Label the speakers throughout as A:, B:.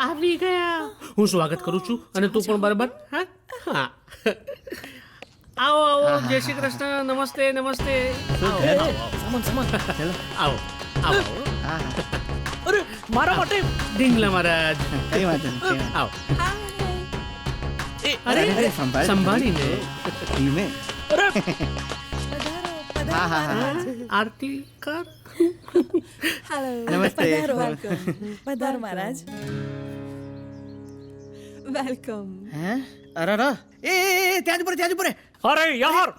A: આવી ગયા. હું સ્વાગત કરું છું અને તું પણ બરાબર. હા હા આવો આવો. જય શ્રી કૃષ્ણ. નમસ્તે નમસ્તે. આવો આવો.
B: અરે મારા માટે
A: ઢીંગલા મહારાજ
C: કઈ વાત નથી.
A: આવો.
C: અરે
A: અરે સંભાળીને.
C: ધીમે.
B: અરે
C: હા હા હા.
A: આરતી કર.
D: હેલો
C: નમસ્તે.
D: પધારો મહારાજ વેલકમ
C: હે અરે અરે એ ત્યાં જ ઉપર
B: અરે યાર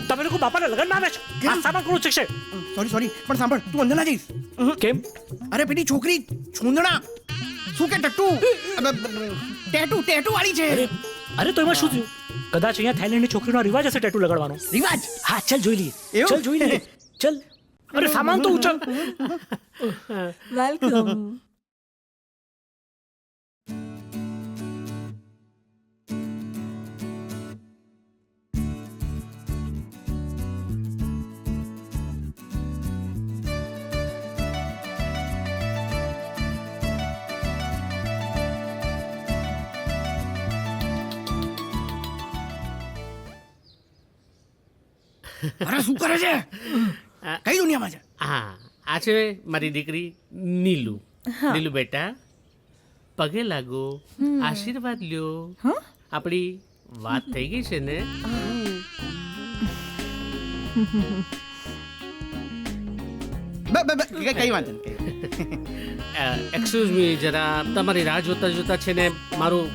B: તમે લોકો બાપાના લગ્નમાં આવે છો આ સામાન કોણ છે
C: સોરી પણ સાંભળ તું અંદર ના જઈશ.
B: કેમ
C: અરે પેલી છોકરી છૂંદણા શું કે ટેટુ વાળી છે.
B: અરે તો એમાં શું થયું કદાચ અહીંયા થાઈલેન્ડની છોકરીનો રિવાજ હશે ટેટુ લગાડવાનો.
C: રિવાજ.
B: હા ચાલ જોઈ લઈએ
C: એવું?
B: ચાલ જોઈ લઈએ ચાલ અરે સામાન તો ઉચલ
D: વેલકમ
C: અરે શું કરે છે કઈ દુનિયામાં છે.
A: હા આ છે મારી દીકરી નીલુ. નીલુ બેટા પગે લાગો, આશીર્વાદ લ્યો. આપણી વાત થઈ ગઈ છે ને?
C: કઈ વાત નથી.
A: એક્સક્યુઝ મી જરા તમારી રાહ જોતા જોતા છે ને મારું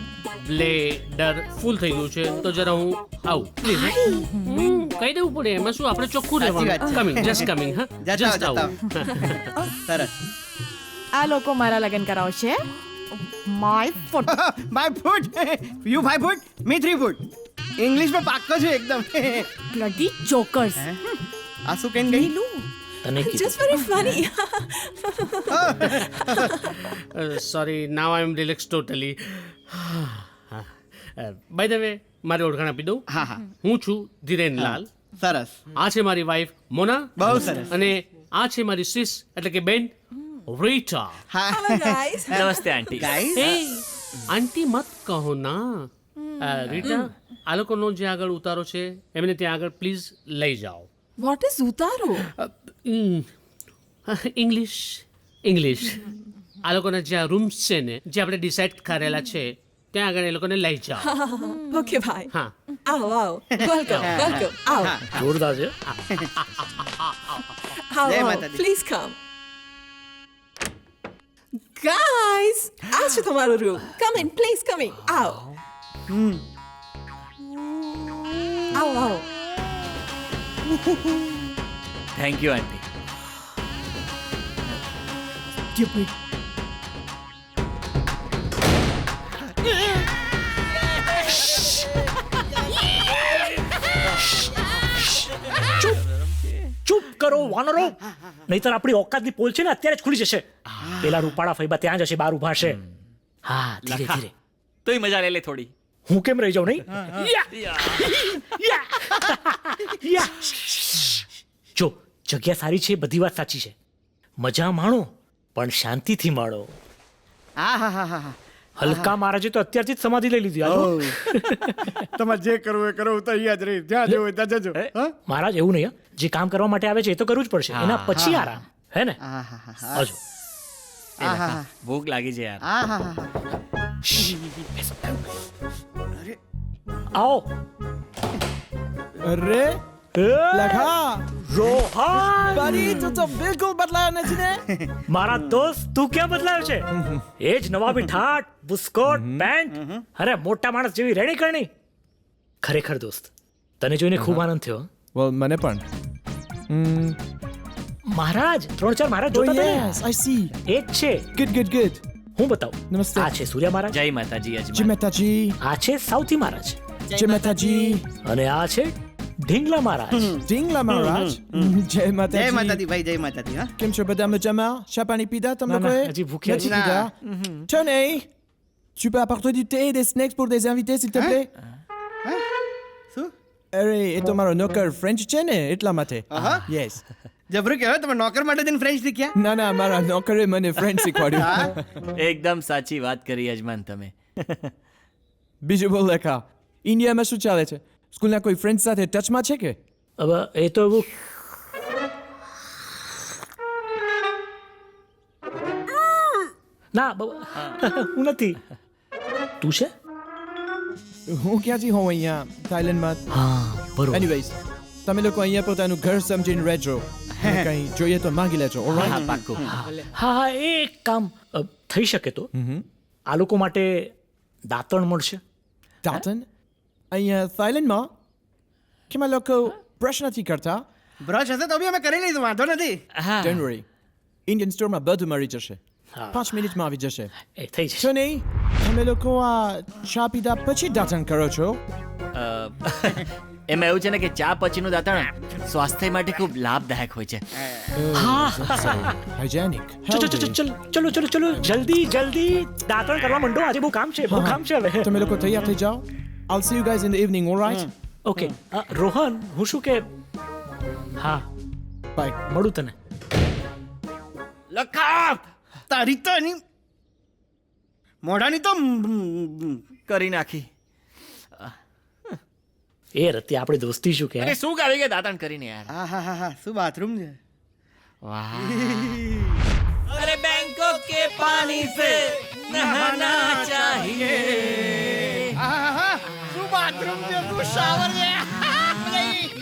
A: બ્લેડર ફૂલ થઈ ગયું છે તો જરા હું આવું પ્લીઝ. કહી દેવું પડે એમાં શું આપણે ચોખ્ખું
C: સાચી વાત
A: રહેવાનું.
C: છે.
A: Coming just coming. હા
C: જતા
A: જસ્ટ
C: આવો,
A: આવું.
C: સરસ.
D: આ લોકો મારા લગ્ન કરાવશે my foot
C: by foot you 5 foot me 3 foot. ઇંગ્લિશમાં પાક્કો છે એકદમ.
D: બ્લડી જોકર્સ
C: આ શું કહીને ગઈ.
B: તને કીધું
D: just very funny
A: sorry now I am relax totally. By the way મારી ઓળખાણ આપી દઉં.
C: હા હા
A: હું છું ધીરેનલાલ.
C: સરસ.
A: આ છે મારી વાઈફ મોના.
C: બહુ સરસ.
A: અને આ છે મારી સિસ એટલે કે બેન રીટા.
C: હા
D: ગાઈસ
B: નમસ્તે આંટી
C: ગાઈસ
A: એ આંટી મત કહો ના. રીટા આ લોકોનો જે આગળ ઉતારો છે એમને ત્યાં આગળ પ્લીઝ લઈ જાઓ.
D: વોટ ઇઝ ઉતારો
A: ઇંગ્લિશ આ લોકોના જે રૂમ્સ છે ને જે આપણે ડિસાઇડ કરેલા છે ત્યાં આગળ એ લોકોને લઈ જાઓ.
D: ઓકે ભાઈ
A: હા
D: આવો આવો વેલકમ આવો
B: જોરદાર છે
D: આવો
C: જય માતાજી.
D: પ્લીઝ કમ ગાઈસ આ છે તમારો room come in please come in આવો આવો
B: થેન્ક યુ આંટી
D: stupid
B: ચૂપ કરો વાનરો નહીતર આપણી ઓકાતની પોલ છે ને અત્યારે જ ખુલી જશે. પેલા રૂપાળા ફઈબા ત્યાં જશે બાર ઉભા છે. હા ધીરે ધીરે
E: તોય મજા લે લે થોડી.
B: હું કેમ રહી જાઉં નહીં જો જગ્યા સારી છે બધી વાત સાચી છે મજા માણો પણ શાંતિથી માણો.
C: હા હા હા હા
B: હલકા મહારાજે તો અત્યારથી જ સમાધિ લઈ લીધી હાલો.
C: તમારે જે કરવું એ કરો તો અહીંયા જ રહી જ્યાં જવું હોય ત્યાં જજો.
B: મહારાજ એવું નહીં હં. જે કામ કરવા માટે આવે છે એ તો કરવું જ પડશે એના પછી આરામ હે ને
C: હા હા હા
B: આવજો.
C: હા
E: ભૂખ લાગી છે યાર.
C: હા હા હા
B: આવો
F: અરે લખા
B: રોહન
F: બરી તું તો બિલકુલ બદલાયો નથી ને
B: મારા દોસ્ત તું ક્યાં બદલાયો છે એ જ નવાબી ઠાઠ બુસ્કોટ પેન્ટ અરે મોટા માણસ જેવી રેડી કરણી. ખરેખર દોસ્ત તને જોઈને ખૂબ આનંદ થયો.
F: વેલ મને પણ
B: મહારાજ 3-4 મહારાજ
F: ઓ
B: જોતા હતા
F: યસ આઈ સી
B: એ જ છે
F: ગુડ ગુડ ગુડ
B: હું બતાવું.
F: નમસ્તે.
B: આ છે સૂર્ય મહારાજ
E: જય માતાજી
F: જય
E: યજમાન.
F: માતાજી
B: આ છે સાઉથી મહારાજ
F: જય માતાજી
B: અને આ છે ઢીંગલા મહારાજ.
F: ઢીંગલા મહારાજ જય
C: જય
F: માતાજી
C: માતાજી ભાઈ જય માતાજી. હા
F: કેમ છો બધા મજામાં ચા પાણી પીધા તમે
B: ના, ના,
F: લોકોએ
B: હજી ભૂખ્યા
F: નથી
C: છીએ.
F: પીધા Tenez, tu peux apporter du thé et des snacks pour des invités s'il te plaît
C: શું
F: અરે એ તો મારો નોકર ફ્રેન્ચ છે ને એટલા માટે યસ
C: જબરું કહેવાય તમે નોકર માટે જઈને ફ્રેન્ચ શીખ્યા
F: ના ના મારા નોકરે મને ફ્રેન્ચ શીખવાડ્યું
E: એકદમ સાચી વાત કરી યજમાન તમે.
F: બીજું બોલ લેખા ઇન્ડિયામાં શું ચાલે છે સ્કૂલના કોઈ ફ્રેન્ડ સાથે ટચમાં છે કે
B: હવે એ તો એવું ના હું નથી. તું છે?
F: હું ક્યાંથી હોઉં અહીંયા થાઈલેન્ડમાં
B: હા બરોબર.
F: એનીવેઝ તમે લોકો અહીંયા પોતાનું ઘર સમજીને રહેજો અને કંઈ જોઈએ તો માંગી લેજો
E: હા
F: ઓલરાઈટ
E: હા પાક્કું.
B: હા એ એક કામ થઈ શકે તો આ લોકો માટે દાંતણ મળશે.
F: દાંતન અહીંયા થાઈલેન્ડમાં કેમાં લોકો બ્રશ નથી કરતા
C: બ્રશ હશે તો બી અમે કરી લઈશું વાંધો નથી
E: હા
F: ડોન્ટ વરી ઇન્ડિયન સ્ટોરમાં બધું મળી જશે 5 મિનિટમાં આવી જશે
B: એ થઈ જશે.
F: છો નહીં તમે લોકો આ ચા પીધા પછી દાંતણ કરો છો
E: એમાં એવું છે ને કે ચા પછીનું દાંતણ સ્વાસ્થ્ય માટે ખૂબ લાભદાયક હોય છે.
F: હાઇજેનિક
B: ચલો ચલો ચલો જલ્દી જલ્દી દાંતણ કરવા માંડો. આજે બહુ કામ છે બહુ કામ છે હવે.
F: તમે લોકો તૈયાર થઈ જાઓ I'll see you guys in the evening all right
B: okay Rohan હું શું કે હા
F: bye
B: મળું તને.
E: લખા
C: તારી તો એની મોઢાની તો
E: કરી નાખી.
B: એ રતી આપણી દોસ્તી શું કે
E: અરે શું ગાવી ગયા દાંતણ કરીને યાર.
C: હા હા હા હા શું બાથરૂમ છે
E: વાહ. અરે બેંકોક કે પાણી સે નહાના ચાહીએ.
C: હા હા હા શું બાથરૂમ છે શું શાવર છે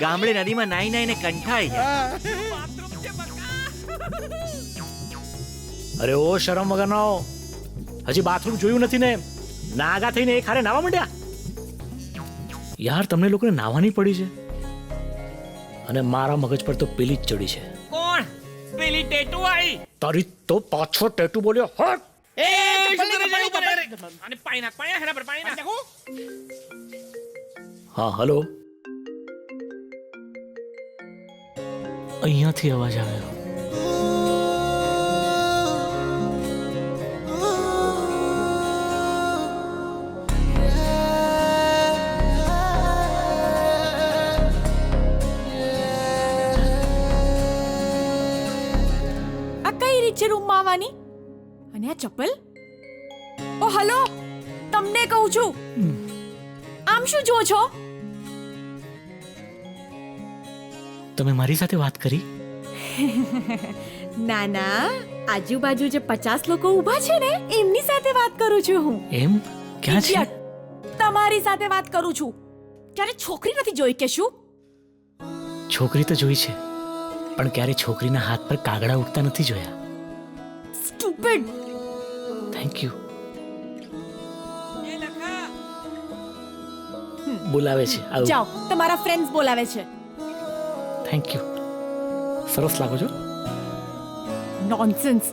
E: ગામડે નદીમાં નાઈ નાઈને કંઠાઈ.
B: અરે ઓ શરમ વગરનો હજી બાથરૂમ જોયું નથી ને નાગા થઈને એક હારે નાવા માંડ્યા. યાર તમને લોકોને નાવાની પડી છે અને મારા મગજ પર તો પેલી જ ચડી છે.
E: કોણ પેલી ટેટુ વાળી?
B: તારી તો પાછો ટેટુ બોલ્યો હટ.
E: એ અને પાણી નાખ પાણી હેરા પર પાણી નાખ.
B: હા હલો અહીંયાથી અવાજ આવ્યો.
D: આ કઈ રીત છે રૂમમાં આવવાની અને આ ચપ્પલ ઓ હલો તમને કહું છું આમ શું જુઓ છો
B: તમે મારી સાથે વાત કરી?
D: ના ના આજુબાજુ જે 50 લોકો ઊભા છે ને એમની સાથે વાત કરું છું હું.
B: એમ ક્યાં છે?
D: Idiot. તમારી સાથે વાત કરું છું. ક્યારે છોકરી નથી જોઈ કે શું?
B: છોકરી તો જોઈ છે પણ ક્યારે છોકરીના હાથ પર કાગડા ઉડતા નથી જોયા.
D: Stupid.
B: Thank you. બોલાવે છે આવું.
D: જાઓ તમારા ફ્રેન્ડ્સ બોલાવે છે.
B: Thank you. સરસ લાગો છો.
D: નોનસેન્સ.